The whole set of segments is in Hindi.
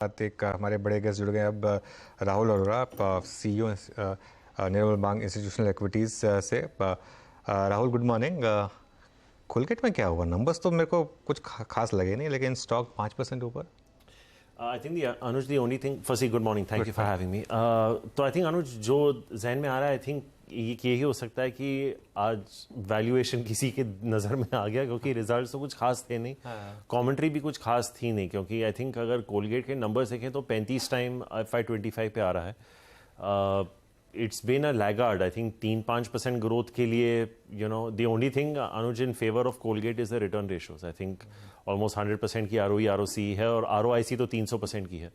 साथ एक हमारे बड़े गेस्ट जुड़ गए अब राहुल अरोड़ा, सीईओ निर्मल बांग इंस्टीट्यूशनल इक्विटीज़ से। Rahul, good morning. कोलगेट में क्या हुआ? नंबर्स तो मेरे को कुछ खास लगे नहीं, लेकिन स्टॉक 5% ऊपर। I think Anuj, the only thing, firstly, good morning, thank you for having me. तो I think Anuj, जो जहन में आ रहा है, I think यही हो सकता है कि आज वैल्यूएशन किसी के नज़र में आ गया, क्योंकि रिजल्ट्स तो कुछ खास थे नहीं, कमेंट्री भी कुछ खास थी नहीं, क्योंकि आई थिंक अगर कोलगेट के नंबर्स देखें तो 35 टाइम FY25 पे आ रहा है। It's been a laggard, I think 3-5% growth के लिए, you know, the only thing Anuj in favour of Colgate is the return ratios. I think almost 100% की ROE ROC है और ROIC तो 300% की है।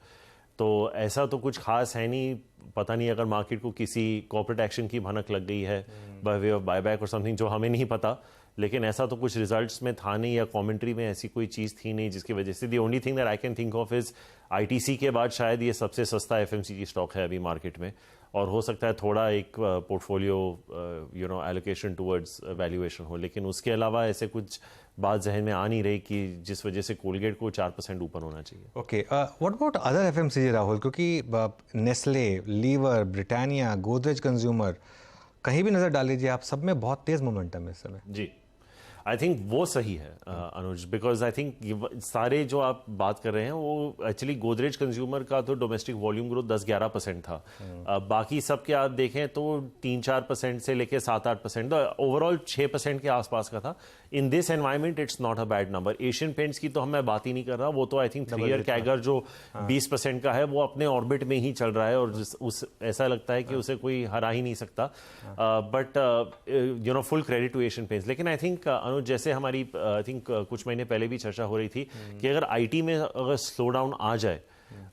तो ऐसा तो कुछ खास है नहीं, पता नहीं अगर मार्केट को किसी कॉर्पोरेट एक्शन की भनक लग गई है बाय वे ऑफ बायबैक और समथिंग, जो हमें नहीं पता, लेकिन ऐसा तो कुछ रिजल्ट्स में था नहीं या कमेंट्री में ऐसी कोई चीज़ थी नहीं जिसकी वजह से। The only thing that I can think of is ITC के बाद शायद ये सबसे सस्ता FMCG स्टॉक है अभी मार्केट में, और हो सकता है थोड़ा एक portfolio you know allocation towards valuation हो, लेकिन उसके अलावा ऐसे कुछ बात जहन में आ नहीं रही कि जिस वजह से कोलगेट को 4% ऊपर होना चाहिए। Okay, what about other FMCG Rahul? क्योंकि Nestle, Lever, Britannia, Godrej consumer, कहीं भी नज़र डाल लीजिए आप, सब में बहुत तेज़ मोमेंटम है इस समय। जी, आई थिंक वो सही है अनुज, बिकॉज आई थिंक सारे जो आप बात कर रहे हैं वो एक्चुअली गोदरेज कंज्यूमर का तो डोमेस्टिक वॉल्यूम ग्रोथ 10-11% था। बाकी सब के आप देखें तो 3-4% से लेके 7-8%, ओवरऑल 6% के आसपास का था। In this environment it's not a bad number. Asian paints की तो मैं बात ही नहीं कर रहा, वो तो आई थिंक 3 ईयर कैगर जो 20% का है वो अपने ऑर्बिट में ही चल रहा है और ऐसा लगता है कि उसे कोई हरा ही नहीं सकता। But you know, full credit to Asian Paints. लेकिन आई थिंक जैसे हमारी आई थिंक कुछ महीने पहले भी चर्चा हो रही थी कि अगर IT में अगर स्लो डाउन आ जाए,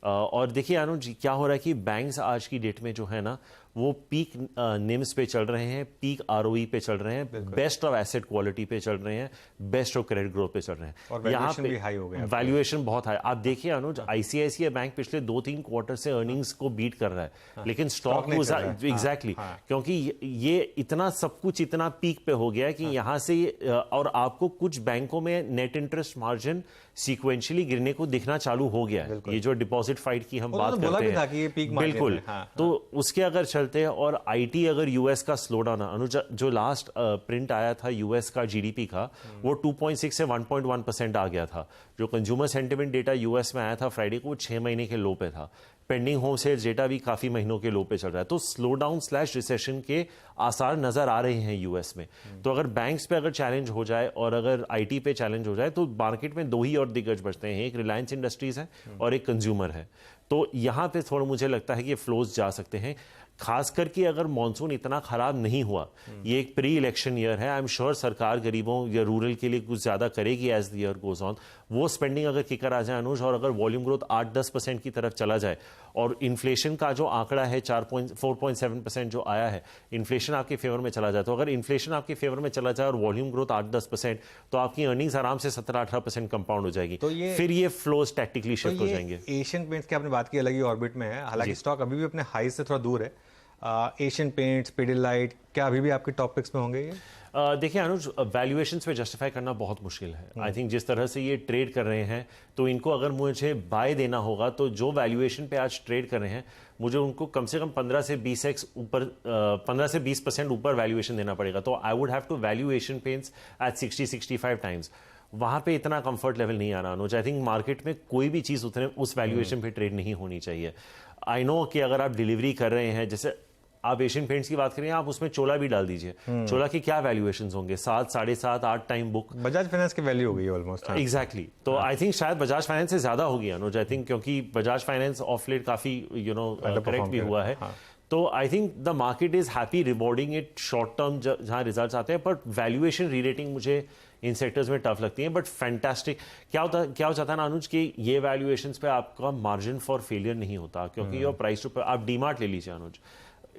और देखिए अनुज क्या हो रहा है कि बैंक्स आज की डेट में जो है ना वो पीक निम्स पे चल रहे हैं, पीक ROE पे चल रहे हैं, बेस्ट ऑफ एसेट क्वालिटी पे चल रहे हैं, बेस्ट ऑफ क्रेडिट ग्रोथ पे चल रहे हैं, और वैल्यूएशन भी हाई हो गया। वैल्यूएशन बहुत हाई। आप देखिए अनुज, ICICI बैंक पिछले 2-3 क्वार्टर से अर्निंग्स को बीट कर रहा है, लेकिन स्टॉक एग्जैक्टली, क्योंकि ये इतना सब कुछ इतना पीक पे हो गया है कि यहाँ से और आपको कुछ बैंकों में नेट इंटरेस्ट मार्जिन सीक्वेंशियली गिरने को दिखना चालू हो गया है। ये जो डिपॉजिट फाइट की हम बात करते हैं, बिल्कुल, तो उसके अगर चलते हैं, और IT अगर US का स्लो डाउन, अनुज जो लास्ट प्रिंट आया था US का GDP का, वो 2.6 से 1.1% आ गया था। जो कंज्यूमर सेंटिमेंट डेटा US में आया था फ्राइडे को, वो 6 महीने के लो पे था। पेंडिंग होम सेल्स डेटा भी काफी महीनों के लो पे चल रहा है। तो स्लो डाउन / रिसेशन के आसार नजर आ रहे हैं US में। तो अगर बैंक्स पे अगर चैलेंज हो जाए और अगर IT पे चैलेंज हो जाए तो मार्केट में 2 ही और दिग्गज बचते हैं, एक रिलायंस इंडस्ट्रीज है और एक कंज्यूमर है। तो यहां पे थोड़ा मुझे लगता है कि फ्लोज जा सकते हैं, खास करके अगर मॉनसून इतना खराब नहीं हुआ। ये एक प्री इलेक्शन ईयर है, आई एम श्योर सरकार गरीबों या रूरल के लिए कुछ ज्यादा करेगी as the year goes on. वो स्पेंडिंग अगर किकर आ जाए अनुज, और अगर वॉल्यूम ग्रोथ 8-10% की तरफ चला जाए, और इन्फ्लेशन का जो आंकड़ा है 4.7% जो आया है, इन्फ्लेशन आपके फेवर में चला जाए, तो अगर इन्फ्लेशन आपके फेवर में चला जाए और वॉल्यूम ग्रोथ 8-10%, तो आपकी अर्निंग्स आराम से 17-18% कंपाउंड हो जाएगी। तो फिर ये फ्लोज टैक्टिकली शिफ्ट हो जाएंगे। एशियन पेंट्स की आपने बात की, अलग ही ऑर्बिट में है, हालांकि स्टॉक अभी भी अपने हाई से थोड़ा दूर है। एशियन पेंट्स, पिडिलाइट, क्या अभी भी आपके टॉप पिक्स में होंगे ये? देखिए अनुज, वैल्यूएशंस पे जस्टिफाई करना बहुत मुश्किल है। आई थिंक जिस तरह से ये ट्रेड कर रहे हैं, तो इनको अगर मुझे बाय देना होगा तो जो वैल्यूएशन पे आज ट्रेड कर रहे हैं, मुझे उनको कम से कम 15 से 20x ऊपर, 15 से 20% ऊपर वैल्यूएशन देना पड़ेगा। तो I would have to value Asian Paints at 60-65 times. वहां पे इतना कंफर्ट लेवल नहीं आ रहा अनुज। आई थिंक मार्केट में कोई भी चीज उतने उस वैल्यूएशन पे ट्रेड नहीं होनी चाहिए। आई नो कि अगर आप डिलीवरी कर रहे हैं, जैसे आप एशियन पेंट्स की बात करें, आप उसमें चोला भी डाल दीजिए, चोला की क्या वैल्यूएशंस होंगे? 7, 7.5, 8 टाइम बुक। बजाज फाइनेंस की वैल्यू होगी ऑलमोस्ट। एग्जैक्टली, तो आई थिंक शायद बजाज फाइनेंस से ज्यादा होगी अनुज। आई थिंक क्योंकि बजाज फाइनेंस ऑफ लेट काफी यू नो करेक्ट भी हुआ है। तो I think the market is happy rewarding it short term जहां रिजल्ट्स आते हैं, बट वैल्यूएशन रीरेटिंग मुझे इन सेक्टर्स में टफ लगती है। बट फैंटास्टिक क्या हो जाता है ना अनुज कि ये वैल्यूएशंस पे आपका मार्जिन फॉर फेलियर नहीं होता, क्योंकि योर प्राइस टू, आप डीमार्ट ले लीजिए अनुज,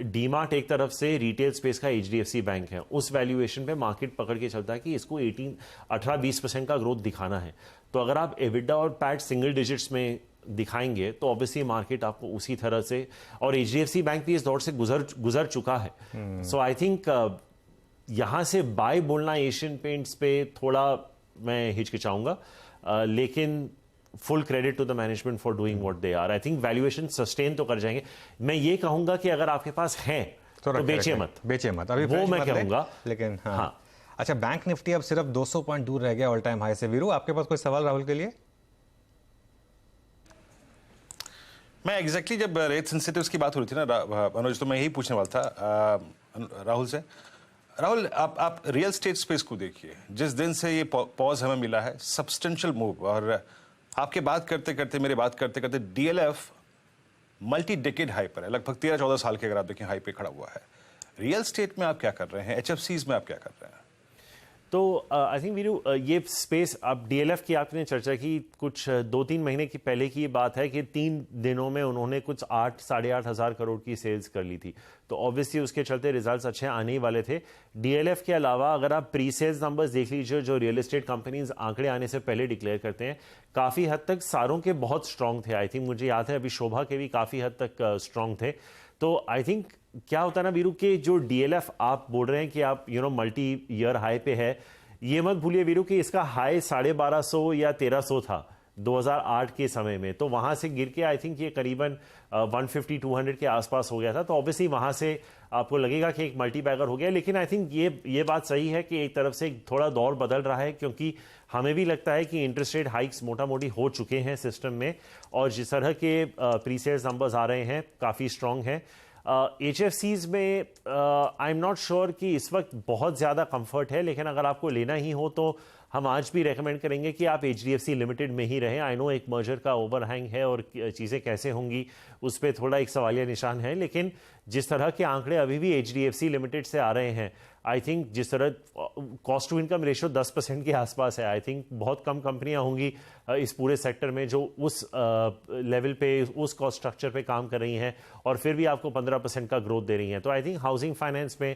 डीमार्ट एक तरफ से रिटेल स्पेस का HDFC बैंक है, उस वैल्यूएशन पे मार्केट पकड़ के चलता है कि इसको 18-20% का ग्रोथ दिखाना है। तो अगर आप एबिडा और पैट सिंगल डिजिट्स में दिखाएंगे तो ऑब्वियसली मार्केट आपको उसी तरह से, और HDFC बैंक भी इस दौर से गुजर चुका है। सो आई थिंक यहां से बाय बोलना एशियन पेंट्स पे थोड़ा मैं हिचकिचाऊंगा, लेकिन full credit to the management for doing what they are. I think valuation sustain तो कर जाएंगे। मैं ये कहूंगा कि अगर आपके पास है तो बेचिए मत, अभी वो मैं कहूंगा। लेकिन हाँ। अच्छा, बैंक निफ्टी अब सिर्फ 200 पॉइंट दूर रह गया ऑल टाइम हाई से। वीरू, आपके पास कोई सवाल राहुल के लिए? मैं एग्जैक्टली जब रेट सेंसिटिव्स की बात हो रही थी ना अनुज, तो मैं यही पूछने वाला था राहुल से। राहुल, आप रियल स्टेट स्पेस को देखिए, जिस दिन से ये पॉज हमें मिला है, सब्सटेंशियल मूव, और आपके बात करते करते मेरे बात करते करते डीएलएफ मल्टी डेकेड हाई पर है, लगभग 13-14 साल के अगर आप देखें हाई पे खड़ा हुआ है। रियल स्टेट में आप क्या कर रहे हैं, एचएफसीज में आप क्या कर रहे हैं? तो आई थिंक वीरू, ये स्पेस, अब डीएलएफ की आपने चर्चा की, कुछ 2-3 महीने की पहले की बात है कि 3 दिनों में उन्होंने कुछ 8-8.5 हज़ार करोड़ की सेल्स कर ली थी। तो ऑब्वियसली उसके चलते रिजल्ट्स अच्छे आने ही वाले थे। डीएलएफ के अलावा अगर आप प्री सेल्स नंबर्स देख लीजिए, जो रियल एस्टेट कंपनीज आंकड़े आने से पहले डिक्लेयर करते हैं, काफ़ी हद तक सारों के बहुत स्ट्रांग थे। आई थिंक मुझे याद है अभी शोभा के भी काफ़ी हद तक स्ट्रांग थे। तो आई थिंक क्या होता है ना वीरू, के जो डीएलएफ आप बोल रहे हैं कि आप मल्टी ईयर हाई पे है, ये मत भूलिए वीरू कि इसका हाई 1250 या 1300 था 2008 के समय में। तो वहां से गिर के आई थिंक ये करीबन 150-200 के आसपास हो गया था। तो ऑब्वियसली वहां से आपको लगेगा कि एक मल्टी बैगर हो गया। लेकिन आई थिंक ये बात सही है कि एक तरफ से थोड़ा दौर बदल रहा है, क्योंकि हमें भी लगता है कि इंटरेस्ट रेट हाइक्स मोटा मोटी हो चुके हैं सिस्टम में, और जिस तरह के प्री सेल्स नंबर्स आ रहे हैं काफ़ी स्ट्रांग हैं। HFCs में आई एम नॉट श्योर कि इस वक्त बहुत ज़्यादा कंफर्ट है, लेकिन अगर आपको लेना ही हो तो हम आज भी रेकमेंड करेंगे कि आप HDFC लिमिटेड में ही रहें। आई नो एक मर्जर का ओवरहैंग है और चीज़ें कैसे होंगी उस पर थोड़ा एक सवालिया निशान है, लेकिन जिस तरह के आंकड़े अभी भी HDFC लिमिटेड से आ रहे हैं, आई थिंक जिस तरह कॉस्ट टू इनकम रेशियो 10% के आसपास है, आई थिंक बहुत कम कंपनियां होंगी इस पूरे सेक्टर में जो उस लेवल पे, उस कॉस्ट स्ट्रक्चर पे काम कर रही हैं और फिर भी आपको 15% का ग्रोथ दे रही हैं। तो आई थिंक हाउसिंग फाइनेंस में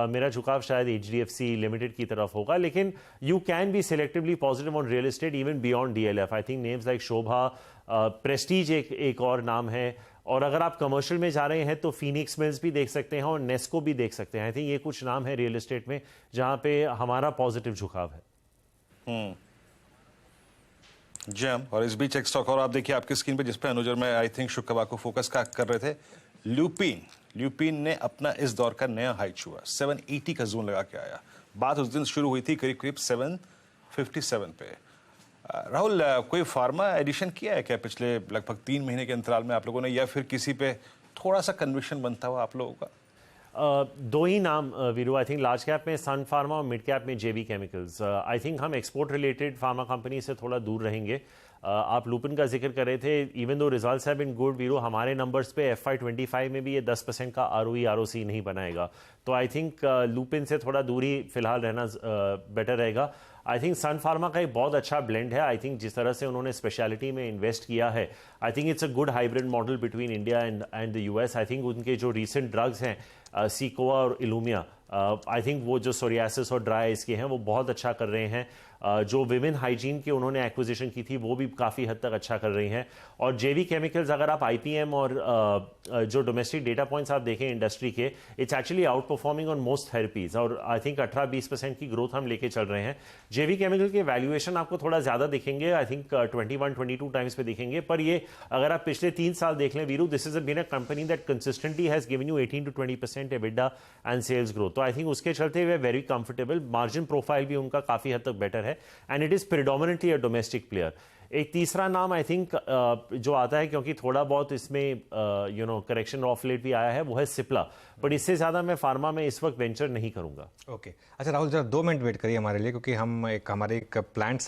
मेरा झुकाव शायद HDFC लिमिटेड की तरफ होगा, लेकिन you can be selectively positive on real estate even beyond DLF। I think names like Shobha, Prestige एक और नाम है, और अगर आप कमर्शियल में जा रहे हैं तो फीनिक्स मिल्स भी देख सकते हैं और नेस्को भी देख सकते हैं। आई थिंक ये कुछ नाम है रियल एस्टेट में जहां पे हमारा पॉजिटिव झुकाव है। जैम, और इस बीच एक स्टॉक और आप देखिए आपकी स्क्रीन पे, जिस पे अनुज और मैं आई थिंक शुक्रवार को फोकस कर रहे थे, ल्यूपिन ने अपना इस दौर का नया हाई छुआ, 780 का जोन लगा के आया। बात उस दिन शुरू हुई थी करीब 757 पे। राहुल, कोई फार्मा एडिशन किया है क्या पिछले लगभग 3 महीने के अंतराल में आप लोगों ने, या फिर किसी पे थोड़ा सा कन्विक्शन बनता हुआ आप लोगों का? दो ही नाम Veeru, I think large cap में सन फार्मा और मिड कैप में JB केमिकल्स। आई थिंक हम एक्सपोर्ट रिलेटेड फार्मा कंपनी से थोड़ा दूर रहेंगे। आप लुपिन का जिक्र कर रहे थे, even though results have been good Veeru, हमारे नंबर्स पे FY25 में भी ये 10% का ROE ROC नहीं बनाएगा। तो आई थिंक लुपिन से थोड़ा दूरी फिलहाल रहना बेटर रहेगा। आई थिंक सन फार्मा का एक बहुत अच्छा ब्लेंड है। आई थिंक जिस तरह से उन्होंने स्पेशलिटी में इन्वेस्ट किया है, I think it's a good hybrid model between India and the US। I think उनके जो रिसेंट ड्रग्स हैं सीकोवा और इलूमिया, आई थिंक वो जो सोरियासिस और ड्राई आइज के हैं वो बहुत अच्छा कर रहे हैं। जो विमेन हाइजीन के उन्होंने एक्विजिशन की थी वो भी काफ़ी हद तक अच्छा कर रही हैं। और JB केमिकल्स, अगर आप IPM और जो डोमेस्टिक डेटा पॉइंट्स आप देखें इंडस्ट्री के, it's actually out performing on most therapies, और आई थिंक 18-20% की ग्रोथ हम लेके चल रहे हैं। JB केमिकल के वैल्यूएशन आपको थोड़ा ज़्यादा दिखेंगे, आई थिंक 21-22 टाइम्स पे दिखेंगे, पर ये अगर आप पिछले 3 साल देख लें Veeru, this is been a company that consistently has given you 18-20% EBITDA and sales growth. तो आई थिंक उसके चलते वे वेरी कंफर्टेबल, मार्जिन प्रोफाइल भी उनका काफ़ी हद तक बेटर है, and it is predominantly a domestic player. एक तीसरा नाम आई थिंक जो आता है, क्योंकि थोड़ा बहुत इसमें करेक्शन ऑफ लेट भी आया है, वो है सिप्ला, बट इससे ज्यादा मैं फार्मा में इस वक्त वेंचर नहीं करूंगा। ओके, अच्छा राहुल, जरा 2 मिनट वेट करिए हमारे लिए, क्योंकि हम हमारे एक प्लांट